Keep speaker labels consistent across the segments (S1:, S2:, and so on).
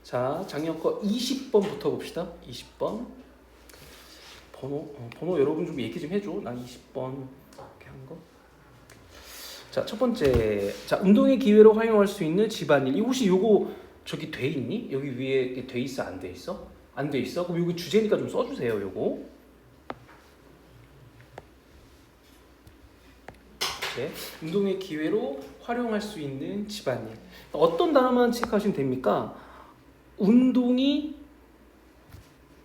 S1: 자, 작년 거 20번부터 봅시다. 20번. 번호 여러분 좀 얘기 좀 해줘. 난 20번 이렇게 한 거. 자, 첫 번째. 자, 운동의 기회로 활용할 수 있는 집안일. 혹시 요거 저기 돼 있니? 여기 위에 돼 있어? 안 돼 있어? 안 돼 있어? 그럼 여기 주제니까 좀 써주세요. 요거. 네. 운동의 기회로 활용할 수 있는 집안일. 어떤 단어만 체크하시면 됩니까? 운동이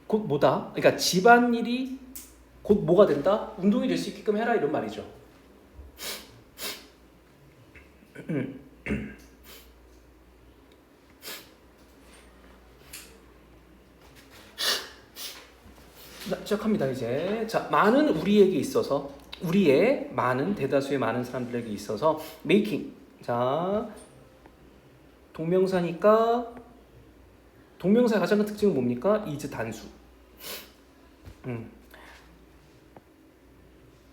S1: 곧 뭐다? 그러니까 집안일이 곧 뭐가 된다? 운동이 될 수 있게끔 해라 이런 말이죠. 자, 시작합니다 이제. 자, 많은 우리에게 있어서 우리의 많은 대다수의 많은 사람들에게 있어서 making. 자, 동명사니까 동명사의 가장 큰 특징은 뭡니까? is 단수.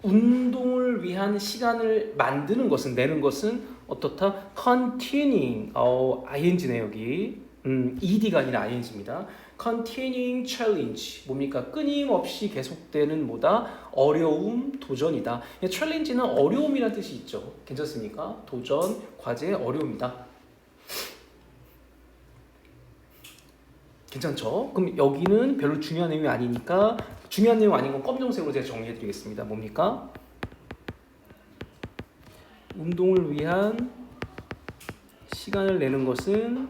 S1: 운동을 위한 시간을 만드는 것은 내는 것은 어떻다? continuing. ing네 여기. ed가 아니라 ing입니다. continuing challenge. 뭡니까? 끊임없이 계속되는 뭐다? 어려움, 도전이다. challenge는 어려움이라는 뜻이 있죠. 괜찮습니까? 도전, 과제, 어려움이다. 괜찮죠? 그럼 여기는 별로 중요한 내용이 아니니까 중요한 내용 아닌 건 검정색으로 제가 정리해 드리겠습니다. 뭡니까? 운동을 위한 시간을 내는 것은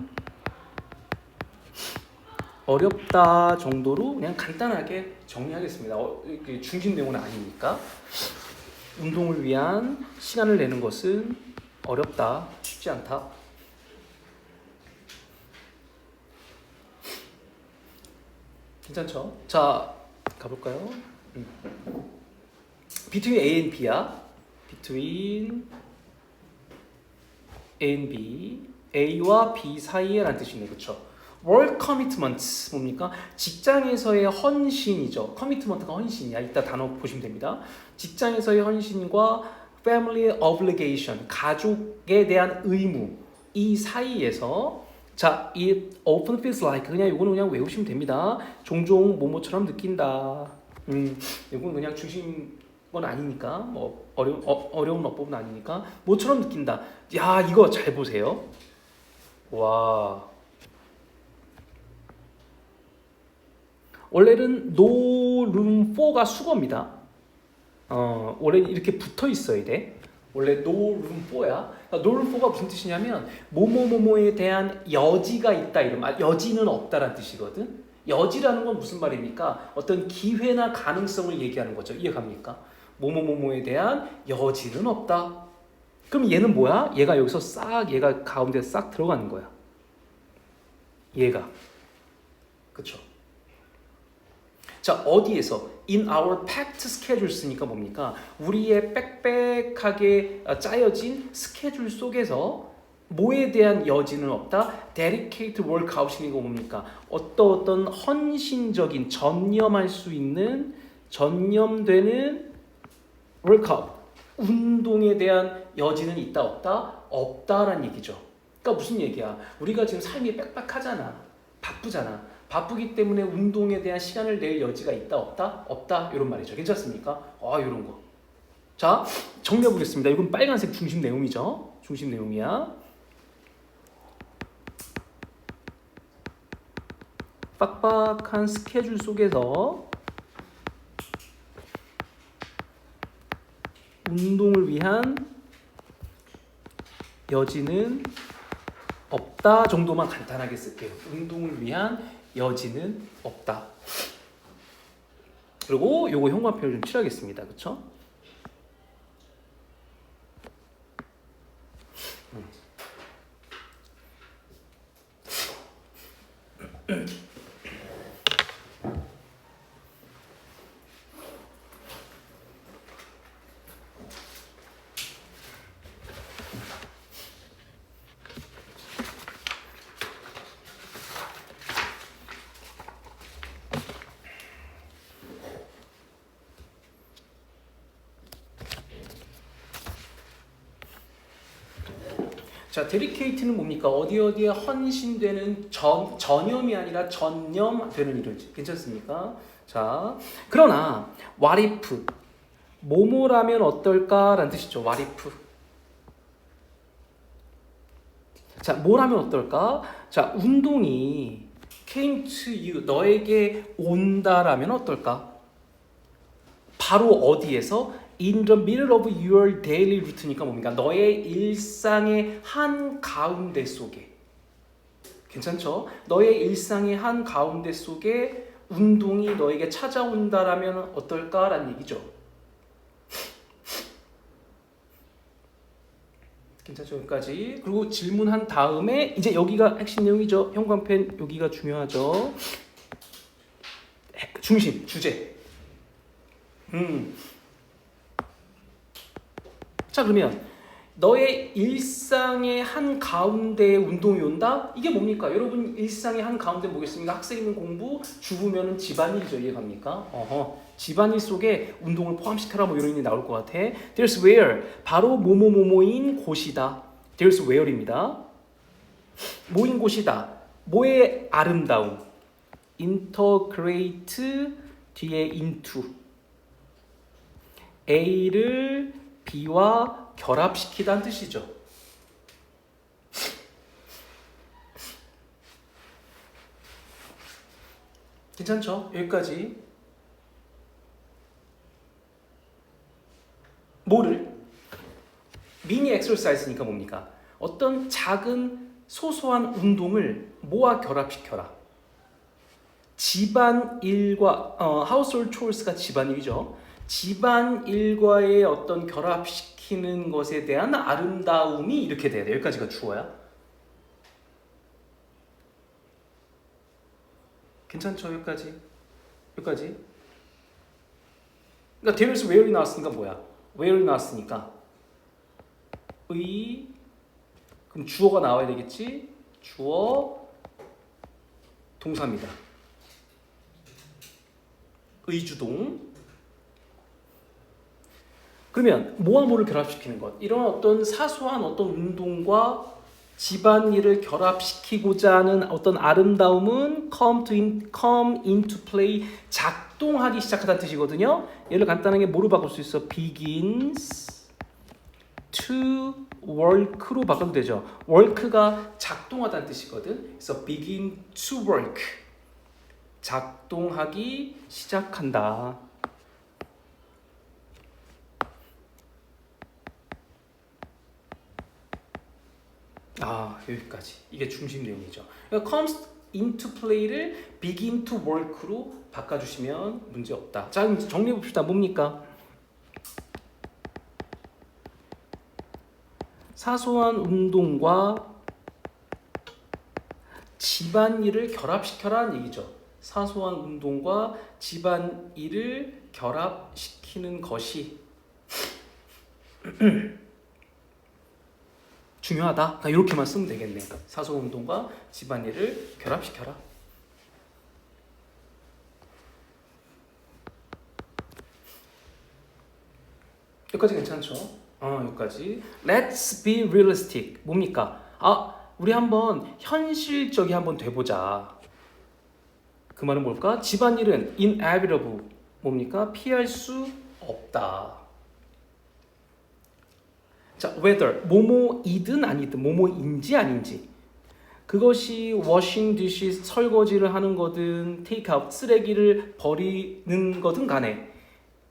S1: 어렵다 정도로 그냥 간단하게 정리하겠습니다. 중심 내용은 아니니까. 운동을 위한 시간을 내는 것은 어렵다, 쉽지 않다. 괜찮죠? 자, 가볼까요? Between A and B야. Between A and B. A와 B 사이에 라는 뜻이네. 그쵸? Work commitment 뭡니까? 직장에서의 헌신이죠. commitment가 헌신이야. 이따 단어 보시면 됩니다. 직장에서의 헌신과 family obligation, 가족에 대한 의무 이 사이에서 자, it often feels like 그냥 이거는 그냥 외우시면 됩니다. 종종 뭐뭐처럼 느낀다. 이건 그냥 중심 건 아니니까 뭐 어려운 어법은 아니니까 뭐처럼 느낀다. 야, 이거 잘 보세요. 와. 원래는 no room for가 수거입니다. 원래 이렇게 붙어 있어야 돼. 원래 no room for야. no room for가 무슨 뜻이냐면 뭐뭐뭐뭐에 대한 여지가 있다 이런 말. 여지는 없다라는 뜻이거든. 여지라는 건 무슨 말입니까? 어떤 기회나 가능성을 얘기하는 거죠. 이해갑니까? 뭐뭐뭐뭐에 대한 여지는 없다. 그럼 얘는 뭐야? 얘가 여기서 싹 얘가 가운데 싹 들어가는 거야. 얘가. 그쵸? 자, 어디에서? In our packed schedule 쓰니까 뭡니까? 우리의 빽빽하게 짜여진 스케줄 속에서 뭐에 대한 여지는 없다? Dedicate workout이니까 뭡니까? 어떤 헌신적인 전념할 수 있는 전념되는 workout 운동에 대한 여지는 있다 없다? 없다라는 얘기죠. 그러니까 무슨 얘기야? 우리가 지금 삶이 빽빽하잖아. 바쁘잖아. 바쁘기 때문에 운동에 대한 시간을 낼 여지가 있다 없다? 없다 이런 말이죠. 괜찮습니까? 이런 거. 자, 정리해 보겠습니다. 이건 빨간색 중심 내용이죠. 중심 내용이야. 빡빡한 스케줄 속에서 운동을 위한 여지는 없다 정도만 간단하게 쓸게요. 운동을 위한 여지는 없다. 그리고 요거 형광펜을 좀 칠하겠습니다. 그쵸? 자, dedicate는 뭡니까? 어디에 헌신되는 전념이 아니라 전념되는 일이지. 괜찮습니까? 자, 그러나 what if 뭐뭐라면 어떨까라는 뜻이죠. what if. 자, 뭐라면 어떨까? 자, 운동이 came to you 너에게 온다라면 어떨까? 바로 어디에서? In the middle of your daily route니까 뭡니까? 너의 일상의 한 가운데 속에. 괜찮죠? 너의 일상의 한 가운데 속에 운동이 너에게 찾아온다라면 어떨까라는 얘기죠. 괜찮죠? 여기까지. 그리고 질문한 다음에 이제 여기가 핵심 내용이죠. 형광펜 여기가 중요하죠. 중심, 주제. 자, 그러면 너의 일상의 한 가운데에 운동이 온다? 이게 뭡니까? 여러분 일상의 한 가운데 뭐겠습니까? 학생이면 공부, 주부면은 집안일이죠. 이해갑니까? 집안일 속에 운동을 포함시켜라 뭐 이런 일이 나올 것 같아. There's where 바로 뭐뭐뭐뭐인 곳이다. There's where입니다. 뭐인 곳이다. 뭐의 아름다움. integrate 뒤에 into A를 B와 결합시키다는 뜻이죠. 괜찮죠? 여기까지. 뭐를? 미니 엑서사이즈니까 뭡니까? 어떤 작은 소소한 운동을 뭐와 결합시켜라. 집안일과 household chores가 집안일이죠. 집안일과의 어떤 결합시키는 것에 대한 아름다움이 이렇게 돼야 돼. 여기까지가 주어야. 괜찮죠? 여기까지. 여기까지. 그러니까 there's where이 나왔으니까 뭐야? where이 나왔으니까 그럼 주어가 나와야 되겠지? 주어 동사입니다. 의주동. 그러면 뭐와 뭐를 결합시키는 것? 이런 어떤 사소한 어떤 운동과 집안일을 결합시키고자 하는 어떤 아름다움은 come into play, 작동하기 시작하다는 뜻이거든요. 얘를 간단하게 뭐로 바꿀 수 있어? begins to work로 바꿔도 되죠. work가 작동하다는 뜻이거든. 그래서 begin to work, 작동하기 시작한다. 여기까지. 이게 중심 내용이죠. 그러니까 comes into play를 begin to work로 바꿔주시면 문제 없다. 자, 그럼 정리해 봅시다. 뭡니까? 사소한 운동과 집안일을 결합시켜라는 얘기죠. 사소한 운동과 집안일을 결합시키는 것이 중요하다. 이렇게만 쓰면 되겠네. 사소한 운동과 집안일을 결합시켜라. 여기까지 괜찮죠? 여기까지. Let's be realistic. 뭡니까? 우리 한번 현실적이 한번 돼보자. 그 말은 뭘까? 집안일은 inevitable. 뭡니까? 피할 수 없다. 자, whether 뭐뭐이든 아니든 뭐뭐인지 아닌지 그것이 washing dishes 설거지를 하는 거든 take out 쓰레기를 버리는 거든 간에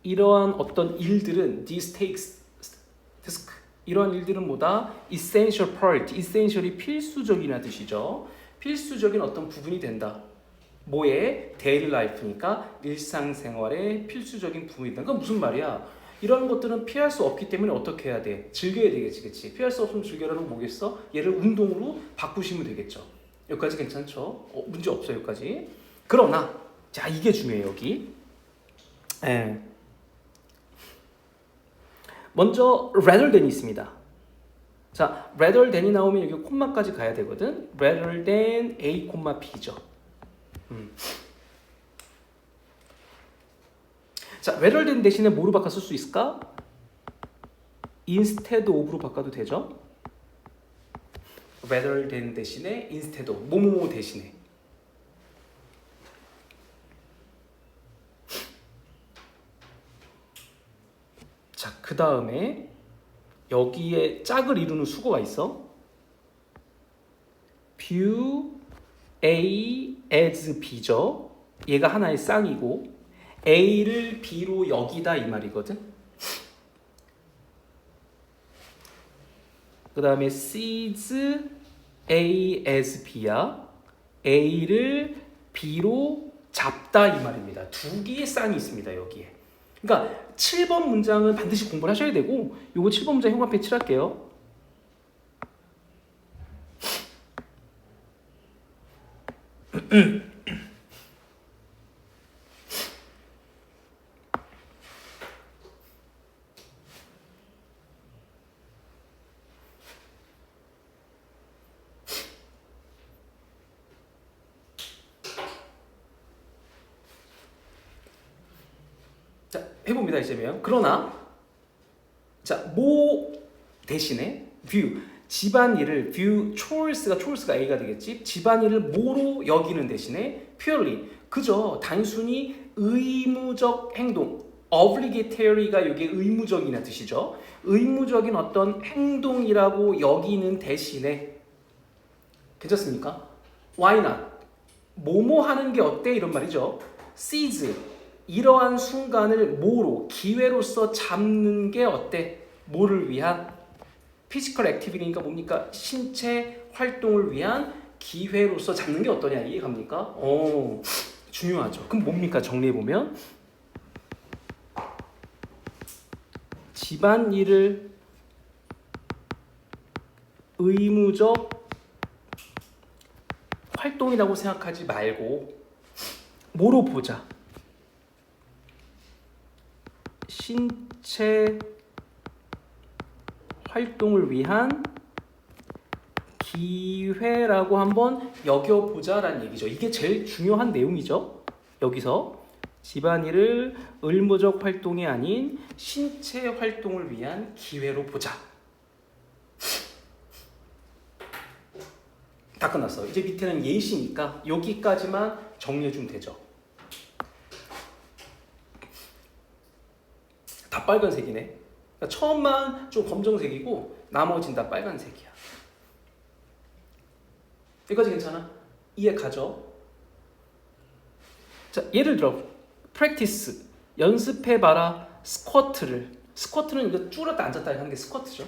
S1: 이러한 어떤 일들은 these tasks 이러한 일들은 뭐다? essential part, essential이 필수적이라는 뜻이죠. 필수적인 어떤 부분이 된다. 뭐의? daily life니까 일상생활의 필수적인 부분이 된다. 그건 무슨 말이야? 이런 것들은 피할 수 없기 때문에 어떻게 해야 돼? 즐겨야 되겠지, 그치? 피할 수 없으면 즐겨라는 건 뭐겠어? 얘를 운동으로 바꾸시면 되겠죠. 여기까지 괜찮죠? 문제 없어요, 여기까지. 그러나, 자, 이게 중요해요, 여기. 먼저, rather than이 있습니다. 자, rather than이 나오면 여기 콤마까지 가야 되거든. rather than A, B죠. 자, rather than 대신에 뭐로 바꿔 쓸 수 있을까? instead of로 바꿔도 되죠. rather than 대신에 instead of 뭐뭐뭐 대신에. 자, 그 다음에 여기에 짝을 이루는 수거가 있어. view A as B죠. 얘가 하나의 쌍이고 A를 B로 여기다 이 말이거든. 그 다음에 sees A as B야. A를 B로 잡다 이 말입니다. 두 개의 쌍이 있습니다. 여기에. 그러니까 7번 문장은 반드시 공부를 하셔야 되고 요거 7번 문장 형광펜 칠할게요. 자, 해봅니다. 이제면 그러나 자, 뭐 대신에 view 집안일을 view chores가 A가 되겠지. 집안일을 뭐로 여기는 대신에 purely 그저 단순히 의무적 행동 obligatory가 이게 의무적이나 뜻이죠. 의무적인 어떤 행동이라고 여기는 대신에 괜찮습니까? Why not? 뭐뭐 하는 게 어때? 이런 말이죠. seize 이러한 순간을 뭐로 기회로서 잡는 게 어때? 뭐를 위한? 피지컬 액티비티니까 뭡니까? 신체 활동을 위한 기회로서 잡는 게 어떠냐? 이해갑니까? 중요하죠. 그럼 뭡니까? 정리해보면 집안일을 의무적 활동이라고 생각하지 말고 뭐로 보자? 신체 활동을 위한 기회라고 한번 여겨보자라는 얘기죠. 이게 제일 중요한 내용이죠. 여기서 집안일을 의무적 활동이 아닌 신체 활동을 위한 기회로 보자. 다 끝났어. 이제 밑에는 예시니까 여기까지만 정리해주면 되죠. 다 빨간색이네. 그러니까 처음만 좀 검정색이고 나머지는 다 빨간색이야. 여기까지 괜찮아? 이해 가죠? 자, 예를 들어 practice 연습해봐라. 스쿼트는 이거 줄었다 앉았다 하는 게 스쿼트죠.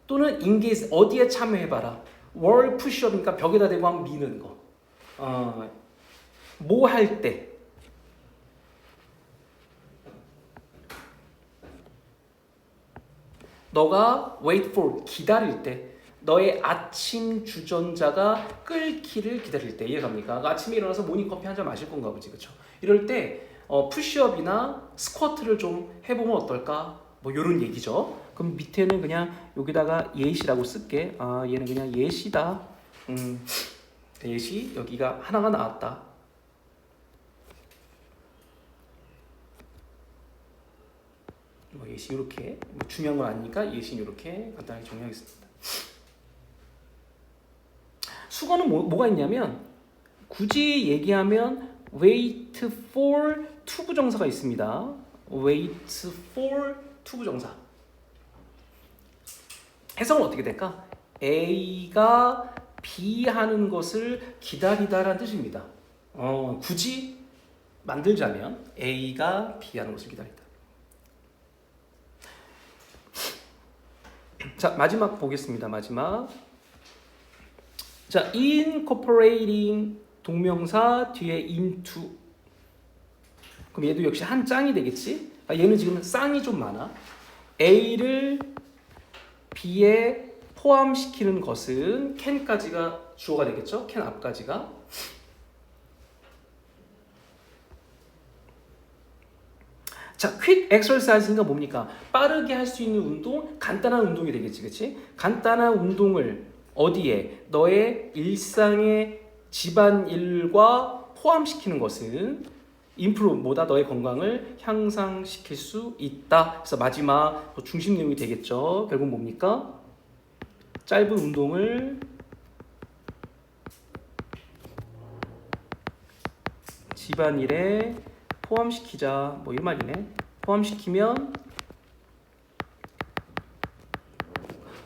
S1: 또는 engage 어디에 참여해봐라. wall push-up이니까 벽에다 대고 한번 미는 거. 뭐 할 때. 너가 wait for 기다릴 때 너의 아침 주전자가 끓기를 기다릴 때 이해갑니까? 아침에 일어나서 모닝커피 한 잔 마실 건가 보지, 그렇죠? 이럴 때 푸시업이나 스쿼트를 좀 해보면 어떨까? 뭐 이런 얘기죠. 그럼 밑에는 그냥 여기다가 예시라고 쓸게. 얘는 그냥 예시다. 예시 여기가 하나가 나왔다. 뭐 예시 이렇게 뭐 중요한 건 아니니까 예시 이렇게 간단하게 정리하겠습니다. 수거는 뭐가 있냐면 굳이 얘기하면 wait for 투부정사가 있습니다. wait for 투부정사. 해석은 어떻게 될까? A가 B 하는 것을 기다리다라는 뜻입니다. 굳이 만들자면 A가 B 하는 것을 기다리다. 자, 마지막 보겠습니다. 마지막. 자, incorporating 동명사 뒤에 into. 그럼 얘도 역시 한 짱이 되겠지? 얘는 지금 쌍이 좀 많아. A를 B에 포함시키는 것은 can까지가 주어가 되겠죠? can 앞까지가. 자, quick exercise가 뭡니까? 빠르게 할 수 있는 운동, 간단한 운동이 되겠지, 그렇지? 간단한 운동을 어디에? 너의 일상의 집안일과 포함시키는 것은 improve 뭐다? 너의 건강을 향상시킬 수 있다. 그래서 마지막 중심 내용이 되겠죠. 결국 뭡니까? 짧은 운동을 집안일에 포함시키자. 뭐 이 말이네. 포함시키면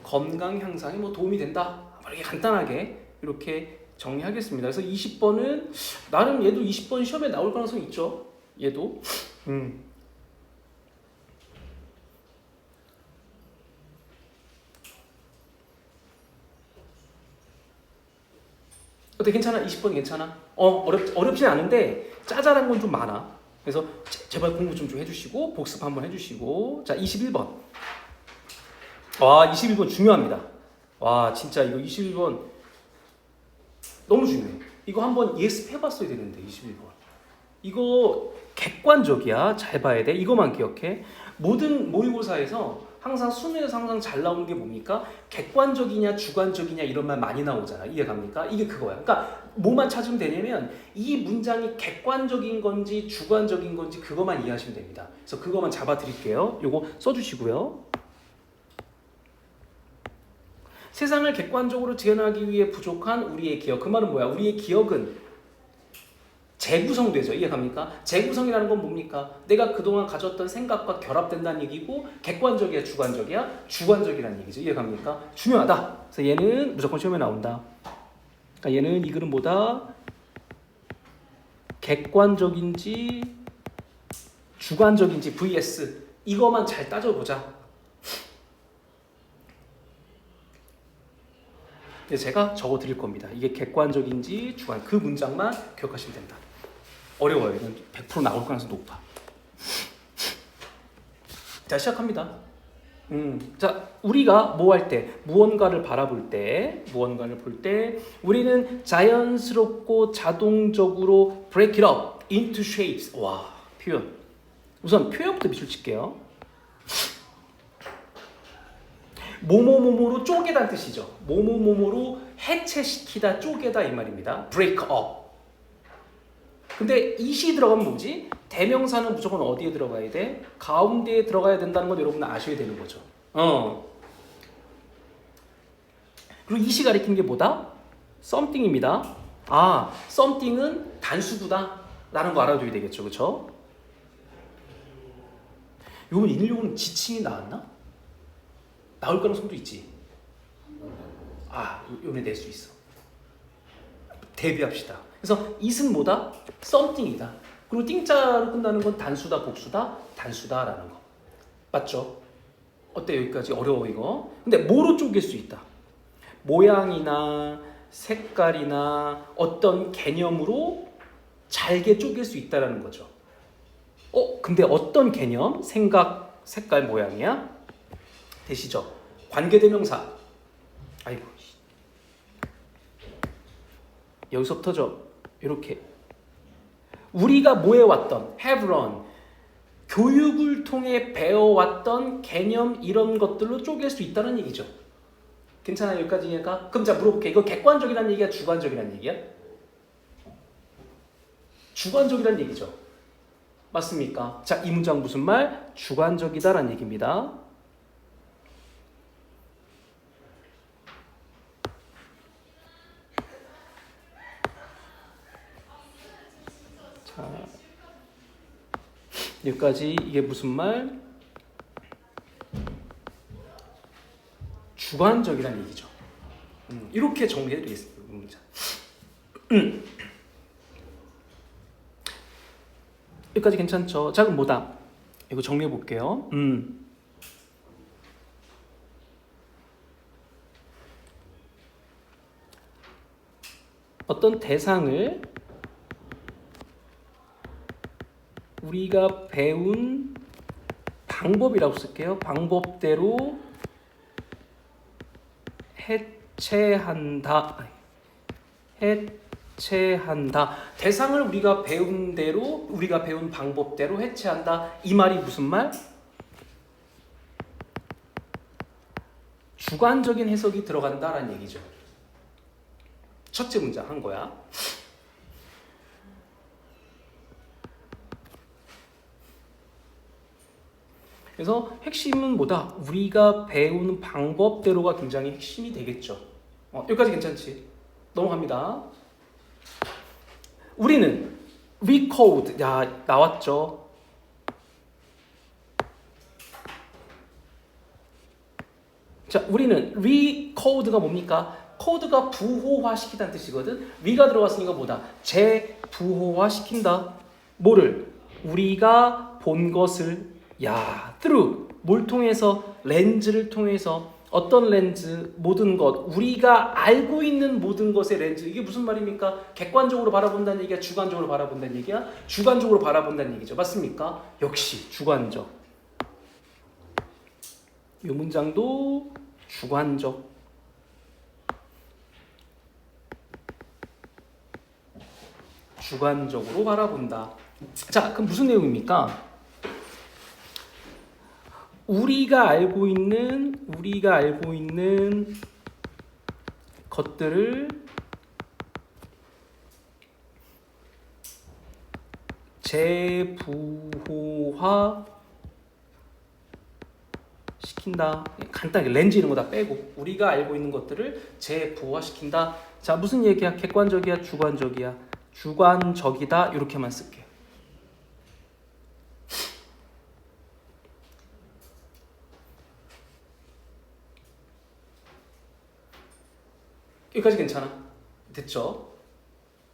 S1: 건강 향상에 뭐 도움이 된다. 이렇게 간단하게 이렇게 정리하겠습니다. 그래서 20번은 나름 얘도 20번 시험에 나올 가능성이 있죠. 얘도. 어때 괜찮아? 20번 괜찮아? 어렵진 않은데 짜잘한 건 좀 많아. 그래서 제발 공부 좀 해주시고 복습 한번 해주시고. 자 21번. 와 21번 중요합니다. 와 진짜 이거 21번 너무 중요해. 이거 한번 예습해봤어야 되는데 21번. 이거 객관적이야. 잘 봐야 돼. 이거만 기억해. 모든 모의고사에서 항상 수능에서 항상 잘 나오는 게 뭡니까? 객관적이냐 주관적이냐 이런 말 많이 나오잖아. 이해갑니까? 이게 그거야. 그러니까 뭐만 찾으면 되냐면 이 문장이 객관적인 건지 주관적인 건지 그것만 이해하시면 됩니다. 그래서 그것만 잡아드릴게요. 요거 써주시고요. 세상을 객관적으로 재현하기 위해 부족한 우리의 기억. 그 말은 뭐야? 우리의 기억은 재구성되죠. 이해갑니까? 재구성이라는 건 뭡니까? 내가 그동안 가졌던 생각과 결합된다는 얘기고 객관적이야 주관적이야? 주관적이라는 얘기죠. 이해갑니까? 중요하다. 그래서 얘는 무조건 시험에 나온다. 그러니까 얘는 이 글은 뭐다? 객관적인지 주관적인지 vs 이거만 잘 따져보자. 제가 적어드릴 겁니다. 이게 객관적인지 주관 그 문장만 기억하시면 된다. 어려워요. 이건 100% 나올 가능성이 높아. 자 시작합니다. 자 우리가 뭐 할 때 무언가를 바라볼 때 무언가를 볼 때 우리는 자연스럽고 자동적으로 break it up into shapes. 와 표현. 우선 표현부터 밑줄 칠게요. 뭐뭐뭐뭐로 쪼개다는 뜻이죠. 뭐뭐뭐뭐로 해체시키다, 쪼개다 이 말입니다. break up. 근데 it이 들어가면 뭐지? 대명사는 무조건 어디에 들어가야 돼? 가운데에 들어가야 된다는 건 여러분은 아셔야 되는 거죠. 그리고 it이 가리키는 게 뭐다? something입니다. 아, something은 단수구다 라는 거 알아둬야 되겠죠. 그렇죠? 요건 인일용은 지칭이 나왔나? 나올 가능성도 있지. 아, 요번에 낼 수 있어. 대비합시다. 그래서 it은 뭐다? something이다. 그리고 띵자로 끝나는 건 단수다, 복수다? 단수다라는 거. 맞죠? 어때 여기까지 어려워 이거? 근데 뭐로 쪼갤 수 있다? 모양이나 색깔이나 어떤 개념으로 잘게 쪼갤 수 있다라는 거죠. 근데 어떤 개념? 생각, 색깔, 모양이야? 되시죠? 관계대명사. 아이고. 여기서부터죠. 이렇게 우리가 뭐 해왔던 have learned 교육을 통해 배워왔던 개념 이런 것들로 쪼갤 수 있다는 얘기죠. 괜찮아요? 여기까지니까? 그럼 자 물어볼게. 이거 객관적이라는 얘기야? 주관적이라는 얘기야? 주관적이라는 얘기죠. 맞습니까? 자, 이 문장 무슨 말? 주관적이다라는 얘기입니다. 자, 여기까지 이게 무슨 말? 주관적이라는 얘기죠. 이렇게 정리해 드리겠습니다. 여기까지 괜찮죠? 자, 그럼 뭐다? 이거 정리해 볼게요. 어떤 대상을 우리가 배운 방법이라고 쓸게요. 방법대로 해체한다. 대상을 우리가 배운 대로, 우리가 배운 방법대로 해체한다. 이 말이 무슨 말? 주관적인 해석이 들어간다라는 얘기죠. 첫째 문장 한 거야. 그래서 핵심은 뭐다? 우리가 배우는 방법대로가 굉장히 핵심이 되겠죠. 여기까지 괜찮지? 넘어갑니다. 우리는 recode. 야, 나왔죠. 자, 우리는 recode가 뭡니까? 코드가 부호화시키다는 뜻이거든. re가 들어갔으니까 뭐다? 재부호화시킨다. 뭐를? 우리가 본 것을. 야, through. 뭘 통해서? 렌즈를 통해서. 어떤 렌즈? 모든 것. 우리가 알고 있는 모든 것의 렌즈. 이게 무슨 말입니까? 객관적으로 바라본다는 얘기야? 주관적으로 바라본다는 얘기야? 주관적으로 바라본다는 얘기죠. 맞습니까? 역시 주관적. 이 문장도 주관적. 주관적으로 바라본다. 자, 그럼 무슨 내용입니까? 우리가 알고 있는 것들을 재부호화 시킨다. 간단하게 렌즈 이런 거 다 빼고 우리가 알고 있는 것들을 재부호화 시킨다. 자, 무슨 얘기야? 객관적이야, 주관적이야? 주관적이다. 이렇게만 쓸게요. 여기까지 괜찮아? 됐죠?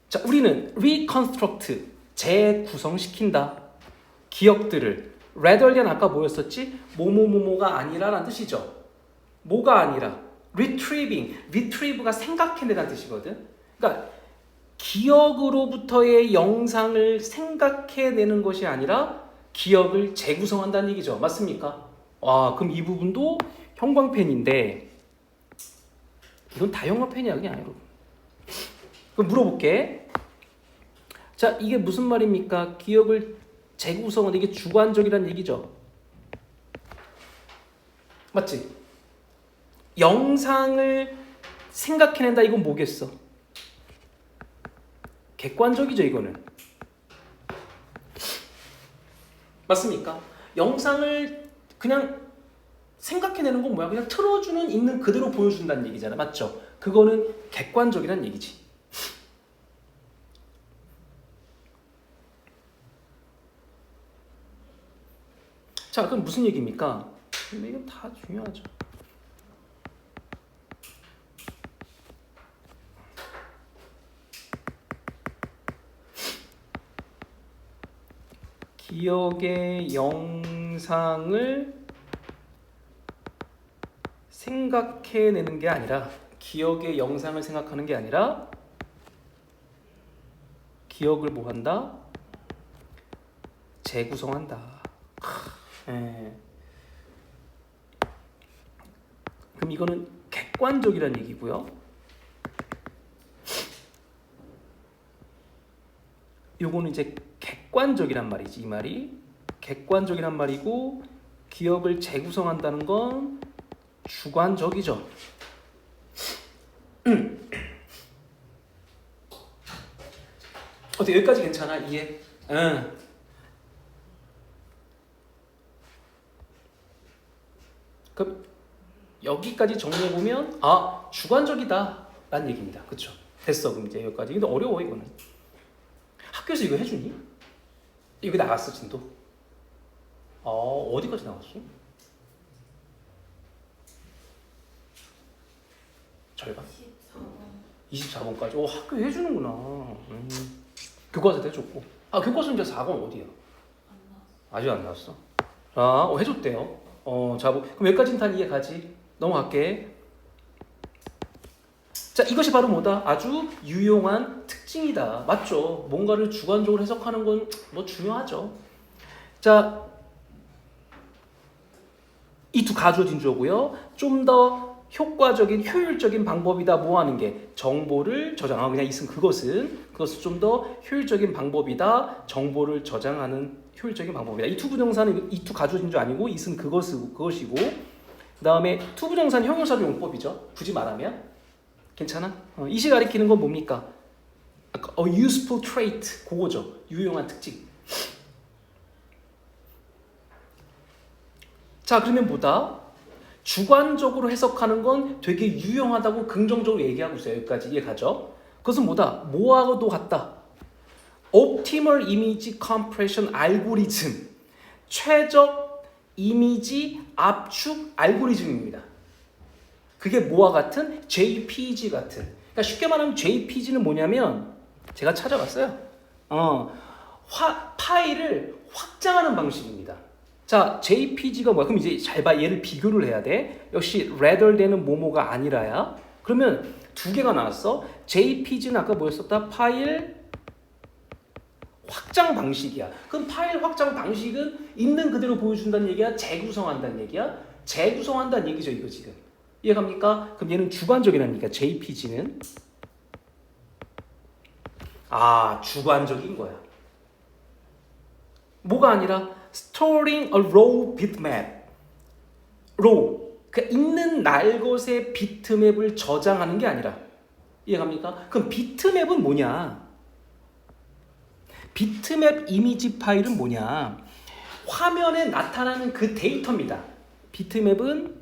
S1: 자, 우리는 reconstruct, 재구성시킨다. 기억들을. rather는 아까 뭐였었지? 뭐뭐뭐뭐가 아니라라는 뜻이죠. 뭐가 아니라? retrieve가 생각해내다는 뜻이거든. 그러니까 기억으로부터의 영상을 생각해내는 것이 아니라 기억을 재구성한다는 얘기죠. 맞습니까? 와, 그럼 이 부분도 형광펜인데 이건 다 형광펜이야, 그냥 여러분. 그럼 물어볼게. 자, 이게 무슨 말입니까? 기억을 재구성은 이게 주관적이라는 얘기죠. 맞지? 영상을 생각해낸다. 이건 뭐겠어? 객관적이죠, 이거는. 맞습니까? 영상을 그냥 생각해내는 건 뭐야? 그냥 틀어주는 있는 그대로 보여준다는 얘기잖아. 맞죠? 그거는 객관적이라는 얘기지. 자, 그럼 무슨 얘기입니까? 이건 다 중요하죠. 기억의 영상을 생각해내는 게 아니라 기억의 영상을 생각하는 게 아니라 기억을 뭐 한다? 재구성한다. 그럼 이거는 객관적이라는 얘기고요. 요거는 이제 객관적이란 말이지. 이 말이 객관적이란 말이고 기억을 재구성한다는 건 주관적이죠. 어때? 여기까지 괜찮아? 이해? 응. 그럼 여기까지 정리해보면 주관적이다 라는 얘기입니다. 그쵸? 됐어. 그럼 이제 여기까지. 근데 어려워 이거는. 학교에서 이거 해주니? 이거 나갔어 진도? 어디까지 나갔어? 절반? 24번까지. 학교 해주는구나. 교과서도 해줬고. 교과서는 이제 4권 어디야? 아직 안 나왔어? 해줬대요. 자, 그럼 여기까지는 다 이해 가지? 넘어갈게. 자, 이것이 바로 뭐다? 아주 유용한 특징이다. 맞죠? 뭔가를 주관적으로 해석하는 건 뭐 중요하죠. 자, 이 두 가주어진 주어고요. 좀 더 효과적인, 효율적인 방법이다. 뭐 하는 게? 정보를 저장하고 그냥 있으면 그것은 좀 더 효율적인 방법이다. 정보를 저장하는 효율적인 방법이다. 이 투부정사는 이 두 가주어진 주 아니고 있으면 그것이고 그 다음에 투부정사는 형용사로 용법이죠. 굳이 말하면 괜찮아? 이시 가리키는 건 뭡니까? useful trait 그거죠. 유용한 특징. 자, 그러면 뭐다? 주관적으로 해석하는 건 되게 유용하다고 긍정적으로 얘기하고 있어요. 여기까지 이해 가죠? 그것은 뭐다? 뭐하고도 같다. Optimal Image Compression 알고리즘, 최적 이미지 압축 알고리즘입니다. 그게 뭐와 같은? JPG 같은. 그러니까 쉽게 말하면 JPG는 뭐냐면 제가 찾아봤어요. 파일을 확장하는 방식입니다. 자, JPG가 뭐야? 그럼 이제 잘 봐. 얘를 비교를 해야 돼. 역시 rather than은 뭐뭐가 아니라야. 그러면 두 개가 나왔어. JPG는 아까 뭐였었다? 파일 확장 방식이야. 그럼 파일 확장 방식은 있는 그대로 보여준다는 얘기야? 재구성한다는 얘기야? 재구성한다는 얘기죠, 이거 지금. 이해갑니까? 그럼 얘는 주관적이라는 얘기야. JPG는 주관적인 거야. 뭐가 아니라 storing a raw bitmap. raw, 그 있는 날것의 비트맵을 저장하는 게 아니라. 이해갑니까? 그럼 비트맵은 뭐냐? 비트맵 이미지 파일은 뭐냐? 화면에 나타나는 그 데이터입니다. 비트맵은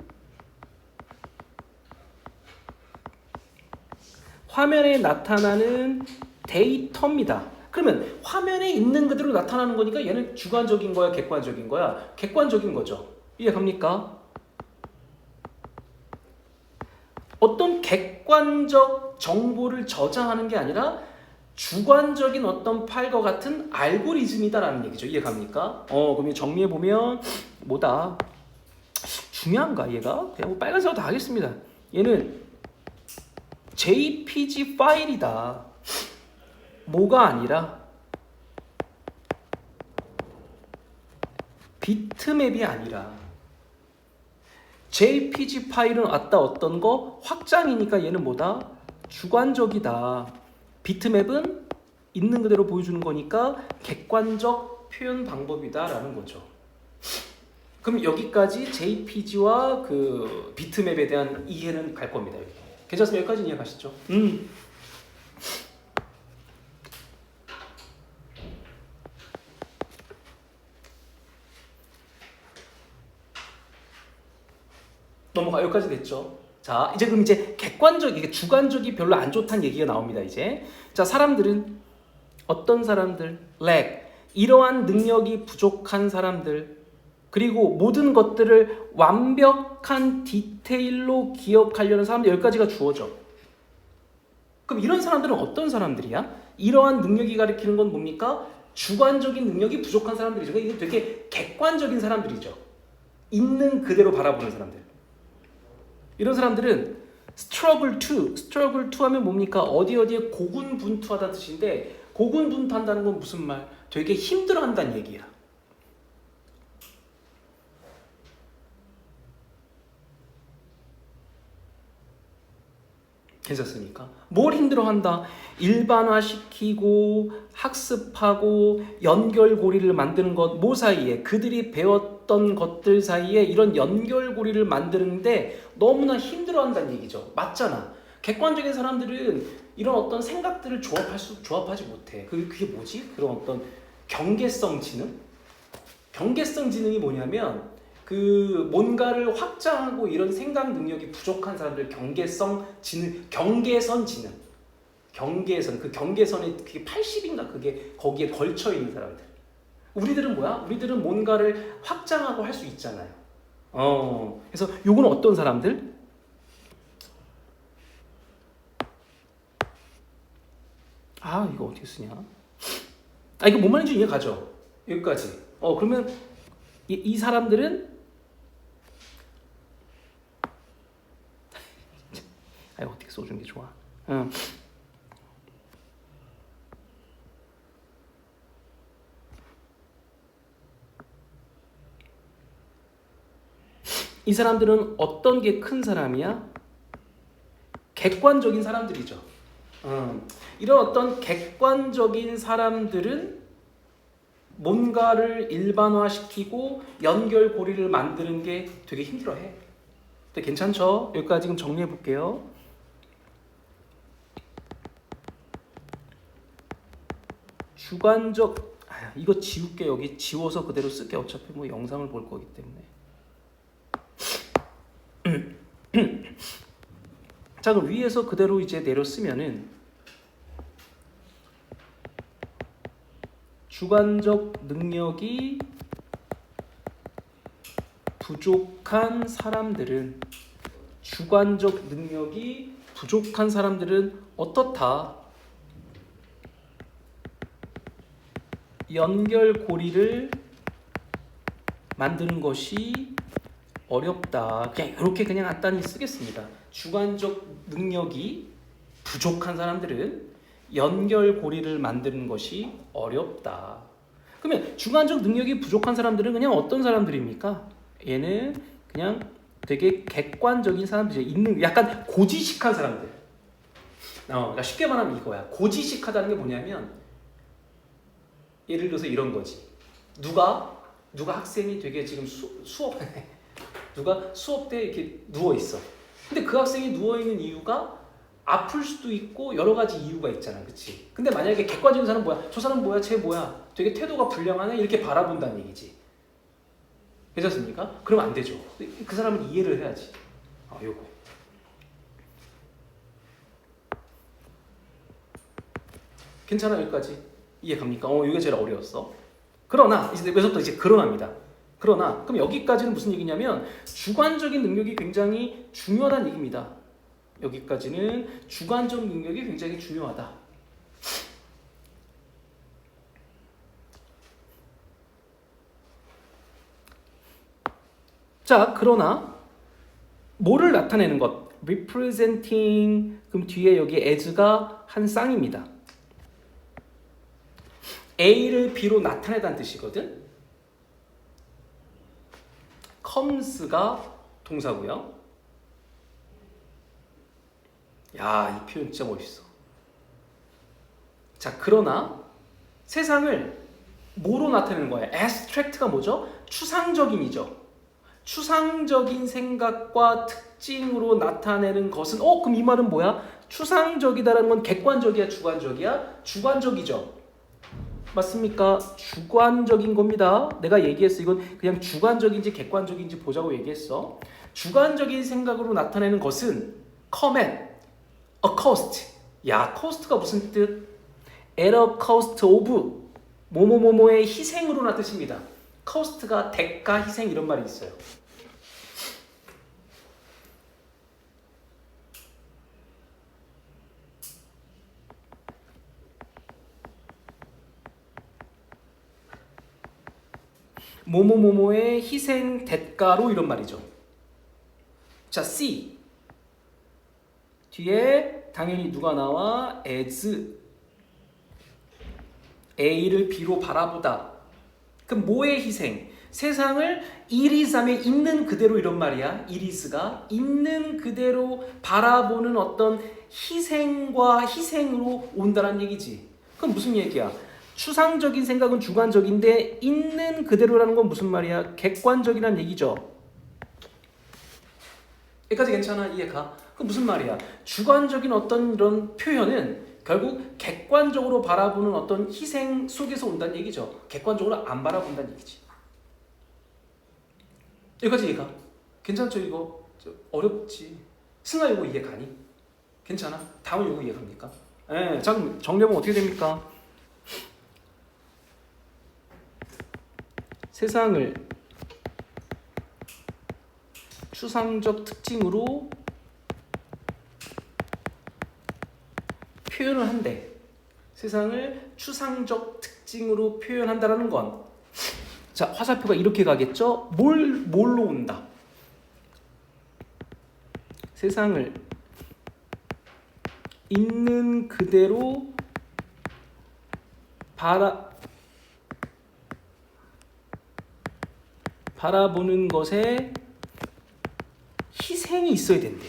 S1: 화면에 나타나는 데이터입니다. 그러면 화면에 있는 그대로 나타나는 거니까 얘는 주관적인 거야, 객관적인 거야? 객관적인 거죠. 이해갑니까? 어떤 객관적 정보를 저장하는 게 아니라 주관적인 어떤 파일과 같은 알고리즘이다라는 얘기죠. 이해갑니까? 그럼 정리해보면 뭐다? 중요한가 얘가? 그냥 뭐 빨간색으로 다 하겠습니다. 얘는 JPG 파일이다. 뭐가 아니라 비트맵이 아니라 JPG 파일은 어떤 거? 확장이니까 얘는 뭐다? 주관적이다. 비트맵은 있는 그대로 보여주는 거니까 객관적 표현 방법이다라는 거죠. 그럼 여기까지 JPG와 그 비트맵에 대한 이해는 갈 겁니다. 여기. 괜찮습니까? 여기까지 이해 가시죠? 넘어가. 여기까지 됐죠? 자, 이제 그럼 이제 객관적, 이게 주관적이 별로 안 좋다는 얘기가 나옵니다. 이제 자, 사람들은 어떤 사람들, lag, 이러한 능력이 부족한 사람들, 그리고 모든 것들을 완벽한 디테일로 기억하려는 사람들, 여기까지가 주어져. 그럼 이런 사람들은 어떤 사람들이야? 이러한 능력이 가리키는 건 뭡니까? 주관적인 능력이 부족한 사람들이죠. 이게 되게 객관적인 사람들이죠. 있는 그대로 바라보는 사람들. 이런 사람들은 struggle to 하면 뭡니까? 어디에 고군분투하다는 뜻인데, 고군분투한다는 건 무슨 말? 되게 힘들어한다는 얘기야. 괜찮습니까? 뭘 힘들어한다? 일반화시키고 학습하고 연결고리를 만드는 것, 뭐 사이에? 그들이 배웠던 것들 사이에 이런 연결고리를 만드는데 너무나 힘들어한다는 얘기죠. 맞잖아. 객관적인 사람들은 이런 어떤 생각들을 조합하지 못해. 그게 뭐지? 그런 어떤 경계성 지능? 경계성 지능이 뭐냐면 그 뭔가를 확장하고 이런 생각 능력이 부족한 사람들 경계선 지능, 그 경계선에 그게 80인가 그게 거기에 걸쳐 있는 사람들. 우리들은 뭐야? 우리들은 뭔가를 확장하고 할 수 있잖아요. 그래서 요거는 어떤 사람들? 이거 어떻게 쓰냐? 이거 뭔 말인지 이해 가죠? 여기까지. 그러면 이 사람들은 어떻게 써주는 게 좋아? 이 사람들은 어떤 게 큰 사람이야? 객관적인 사람들이죠. 이런 어떤 객관적인 사람들은 뭔가를 일반화시키고 연결고리를 만드는 게 되게 힘들어해. 근데 괜찮죠? 여기까지 지금 정리해 볼게요. 주관적, 이거 지울게. 여기 지워서 그대로 쓸게. 어차피 뭐 영상을 볼 거기 때문에. 자, 그럼 위에서 그대로 이제 내려 쓰면은 주관적 능력이 부족한 사람들은 어떻다? 연결고리를 만드는 것이 어렵다. 그냥 이렇게 그냥 간단히 쓰겠습니다. 주관적 능력이 부족한 사람들은 연결고리를 만드는 것이 어렵다. 그러면 주관적 능력이 부족한 사람들은 그냥 어떤 사람들입니까? 얘는 그냥 되게 객관적인 사람들이죠. 있는 약간 고지식한 사람들. 그러니까 쉽게 말하면 이거야. 고지식하다는 게 뭐냐면 예를 들어서 이런 거지. 누가 학생이 되게 지금 수업 누가 수업 때 이렇게 누워 있어. 근데 그 학생이 누워 있는 이유가 아플 수도 있고 여러 가지 이유가 있잖아, 그렇지? 근데 만약에 객관적인 사람은 뭐야? 저 사람 뭐야? 쟤 뭐야? 되게 태도가 불량하네? 이렇게 바라본다는 얘기지. 괜찮습니까? 그러면 안 되죠. 그 사람은 이해를 해야지. 요거. 괜찮아 여기까지 이해 갑니까? 이게 제일 어려웠어. 그러나 여기서부터 이제 그러나입니다. 그러나 그럼 여기까지는 무슨 얘기냐면 주관적인 능력이 굉장히 중요하다는 얘기입니다. 여기까지는 주관적 능력이 굉장히 중요하다. 자, 그러나 뭐를 나타내는 것? representing 그럼 뒤에 여기 as가 한 쌍입니다. A를 B로 나타내다는 뜻이거든. comes가 동사고요. 야, 이 표현 진짜 멋있어. 자, 그러나 세상을 뭐로 나타내는 거예요? abstract가 뭐죠? 추상적인이죠. 추상적인 생각과 특징으로 나타내는 것은 그럼 이 말은 뭐야? 추상적이다라는 건 객관적이야, 주관적이야? 주관적이죠. 맞습니까? 주관적인 겁니다. 내가 얘기했어. 이건 그냥 주관적인지 객관적인지 보자고 얘기했어. 주관적인 생각으로 나타내는 것은 come at a cost. 야, cost가 무슨 뜻? at a cost of 뭐뭐뭐뭐의 희생으로나 뜻입니다. cost가 대가, 희생 이런 말이 있어요. 뭐뭐뭐뭐의 희생 대가로 이런 말이죠. 자, C 뒤에 당연히 누가 나와? as A를 B로 바라보다. 그럼 뭐의 희생? 세상을 이리삼에 있는 그대로 이런 말이야. 이리스가 있는 그대로 바라보는 어떤 희생으로 온다는 얘기지. 그럼 무슨 얘기야? 추상적인 생각은 주관적인데 있는 그대로라는 건 무슨 말이야? 객관적이란 얘기죠. 여기까지 괜찮아? 이해가? 그럼 무슨 말이야? 주관적인 어떤 이런 표현은 결국 객관적으로 바라보는 어떤 희생 속에서 온다는 얘기죠. 객관적으로 안 바라본다는 얘기지. 여기까지 이해가? 괜찮죠 이거? 어렵지. 승아 이거 이해 가니? 괜찮아? 다음 이거 이해 갑니까? 예, 정리하면 어떻게 됩니까? 세상을 추상적 특징으로 표현을 한대. 세상을 추상적 특징으로 표현한다라는 건, 자, 화살표가 이렇게 가겠죠? 뭘로 온다? 세상을 있는 그대로 바라보는 것에 희생이 있어야 된대.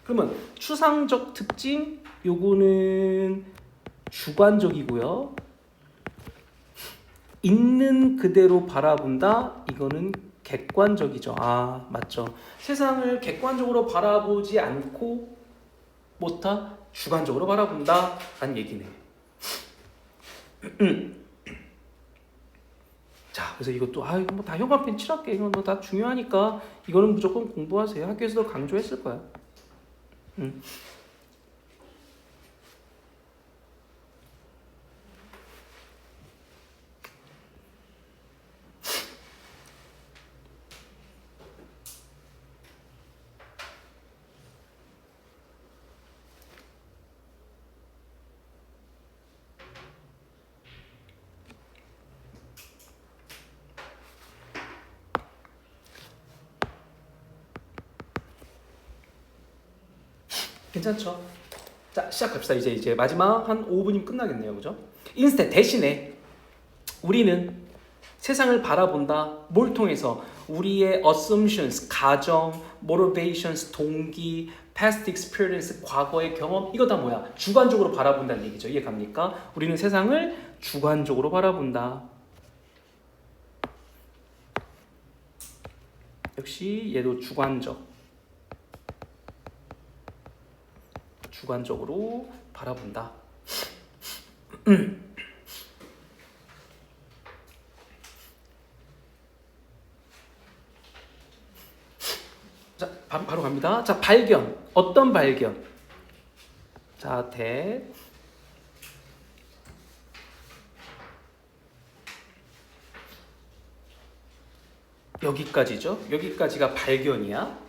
S1: 그러면 추상적 특징 요거는 주관적이고요. 있는 그대로 바라본다 이거는 객관적이죠. 맞죠. 세상을 객관적으로 바라보지 않고 못하 주관적으로 바라본다 라는 얘기네. 자, 그래서 이것도 이거 뭐 다 형광펜 칠할게. 이건 뭐 다 중요하니까 이거는 무조건 공부하세요. 학교에서도 강조했을 거야. 괜찮죠? 자, 시작합시다. 이제 마지막 한 5분이면 끝나겠네요. 그죠? instead, 대신에 우리는 세상을 바라본다. 뭘 통해서? 우리의 assumptions, 가정, motivations, 동기, past experience, 과거의 경험, 이거 다 뭐야? 주관적으로 바라본다는 얘기죠. 이해 갑니까? 우리는 세상을 주관적으로 바라본다. 역시 얘도 주관적으로 바라본다. 자, 바로 갑니다. 자, 발견. 어떤 발견? 자, 여기까지죠. 여기까지가 발견이야.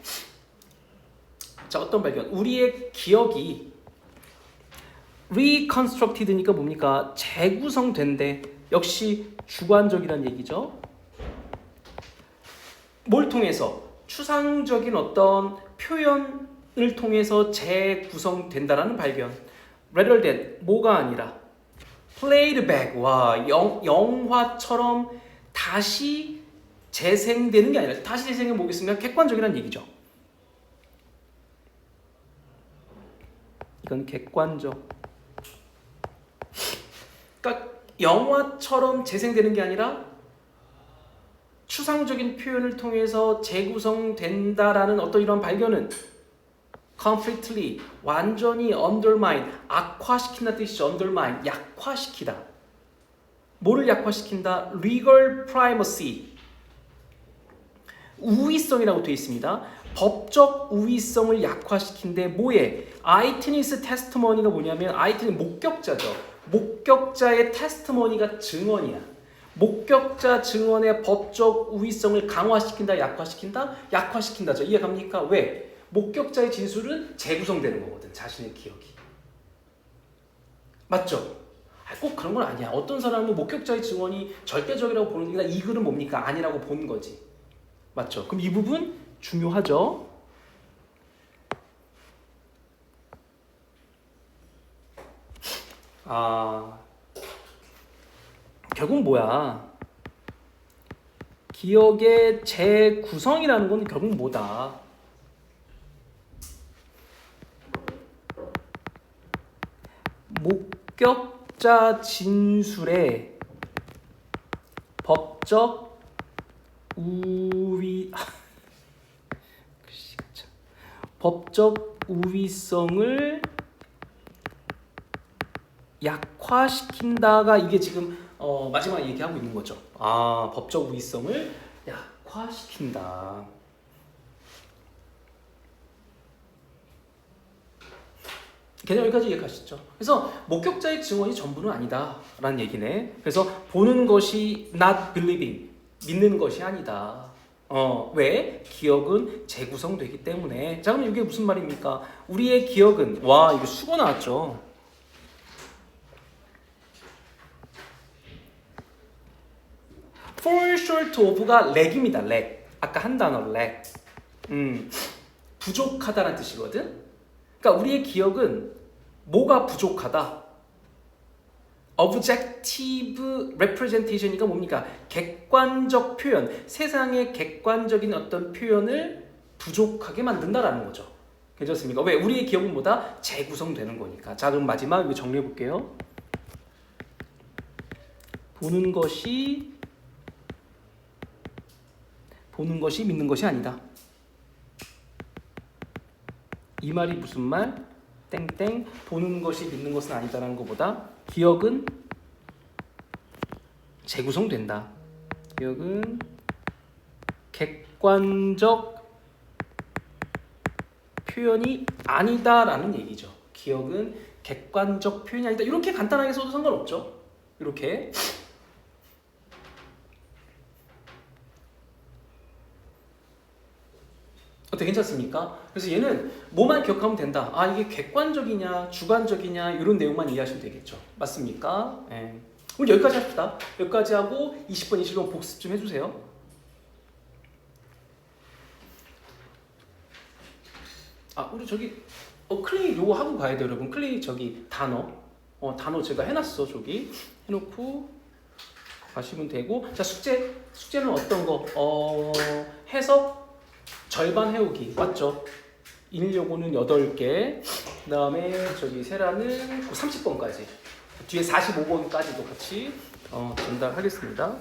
S1: 자, 어떤 발견? 우리의 기억이 reconstructed니까 뭡니까? 재구성된대. 역시 주관적이란 얘기죠. 뭘 통해서? 추상적인 어떤 표현을 통해서 재구성된다라는 발견. rather than 뭐가 아니라 played back. 와, 영화처럼 다시 재생되는 게 아니라 다시 재생해 보겠습니다. 객관적이라는 얘기죠. 이건 객관적. 그러니까 영화처럼 재생되는 게 아니라 추상적인 표현을 통해서 재구성된다라는 어떤 이런 발견은 completely, 완전히 undermine, 악화시킨다는 뜻이죠. undermine, 약화시키다. 뭐를 약화시킨다? legal primacy, 우위성이라고 되어 있습니다. 법적 우위성을 약화시킨데 뭐에? eyewitness testimony가 뭐냐면 eyewitness 목격자죠. 목격자의 테스트머니가 증언이야. 목격자 증언의 법적 우위성을 강화시킨다, 약화시킨다? 약화시킨다죠. 이해 갑니까? 왜? 목격자의 진술은 재구성되는 거거든. 자신의 기억이. 맞죠? 꼭 그런 건 아니야. 어떤 사람은 목격자의 증언이 절대적이라고 보는 게 이 글은 뭡니까? 아니라고 보는 거지. 맞죠? 그럼 이 부분 중요하죠? 결국 뭐야? 기억의 재구성이라는 건 결국 뭐다? 목격자 진술의 법적 법적 우위성을 약화시킨다가 이게 지금 마지막에 얘기하고 있는 거죠. 법적 우위성을 약화시킨다. 개념 여기까지 이해가시죠? 그래서 목격자의 증언이 전부는 아니다라는 얘기네. 그래서 보는 것이 not believing, 믿는 것이 아니다. 왜? 기억은 재구성되기 때문에. 자, 그럼 이게 무슨 말입니까? 우리의 기억은, 이거 수거 나왔죠. fall short of가 lag입니다. lag. 아까 한 단어 lag. 부족하다는 뜻이거든. 그러니까 우리의 기억은 뭐가 부족하다? objective representation이가 뭡니까? 객관적 표현, 세상의 객관적인 어떤 표현을 부족하게 만든다라는 거죠. 괜찮습니까? 왜? 우리의 기억은 뭐다? 재구성되는 거니까. 자, 그럼 마지막 이거 정리해 볼게요. 보는 것이 믿는 것이 아니다. 이 말이 무슨 말? 땡땡. 보는 것이 믿는 것은 아니다라는 것보다 기억은 재구성된다. 기억은 객관적 표현이 아니다라는 얘기죠. 기억은 객관적 표현이 아니다. 이렇게 간단하게 써도 상관없죠. 이렇게. 어때, 괜찮습니까? 그래서 얘는 뭐만 기억하면 된다. 이게 객관적이냐 주관적이냐 이런 내용만 이해하시면 되겠죠. 맞습니까? 네. 오늘 여기까지 합시다. 여기까지 하고 20번 20번 복습 좀 해주세요. 우리 저기 클릭 요거 하고 가야 돼요, 여러분. 클릭 저기 단어 제가 해놨어, 저기 해놓고 가시면 되고. 자, 숙제는 어떤 거? 해석 절반 해오기 맞죠? 일 요구는 8개. 그다음에 저기 세라는 30번까지. 뒤에 45번까지도 같이 전달하겠습니다.